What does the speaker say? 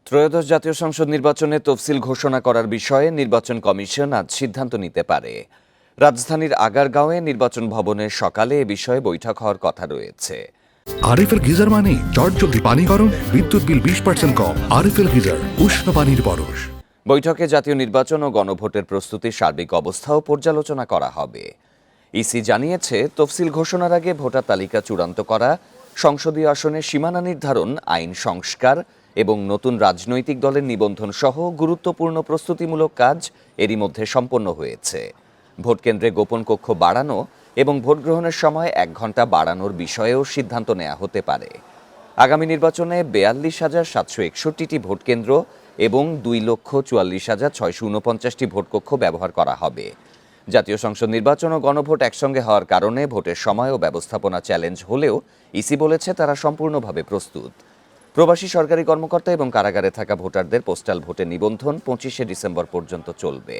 ত্রয়োদশ জাতীয় সংসদ নির্বাচনে তফসিল ঘোষণা করার বিষয়ে নির্বাচন কমিশন আজ সিদ্ধান্ত নিতে পারে। রাজধানীর আগারগাঁওয়ে নির্বাচন ভবনে সকালে এ বিষয়ে বৈঠক হওয়ার কথা রয়েছে। আরএফএল গিজার মানে চটজলদি পানি গরম, বিদ্যুৎ বিল 20% কম। আরএফএল গিজার, উষ্ণ পানির পরশ। বৈঠকে জাতীয় নির্বাচন ও গণভোটের প্রস্তুতির সার্বিক অবস্থাও পর্যালোচনা করা হবে। ইসি জানিয়েছে, তফসিল ঘোষণার আগে ভোটার তালিকা চূড়ান্ত করা, সংসদীয় আসনের সীমানা নির্ধারণ, আইন সংস্কার এবং নতুন রাজনৈতিক দলের নিবন্ধন সহ গুরুত্বপূর্ণ প্রস্তুতিমূলক কাজ এরই মধ্যে সম্পন্ন হয়েছে। ভোটকেন্দ্রে গোপন কক্ষ বাড়ানো এবং ভোট গ্রহণের সময় 1 ঘণ্টা বাড়ানোর বিষয়েও সিদ্ধান্ত নেওয়া হতে পারে। আগামী নির্বাচনে 42,761টি ভোটকেন্দ্র এবং 2,44,649টি ভোটকক্ষ ব্যবহার করা হবে। জাতীয় সংসদ নির্বাচন ও গণভোট একসঙ্গে হওয়ার কারণে ভোটের সময় ও ব্যবস্থাপনা চ্যালেঞ্জ হলেও ইসি বলেছে তারা সম্পূর্ণভাবে প্রস্তুত। প্রবাসী সরকারি কর্মকর্তা এবং কারাগারে থাকা ভোটারদের পোস্টাল ভোটে নিবন্ধন 25শে ডিসেম্বর পর্যন্ত চলবে।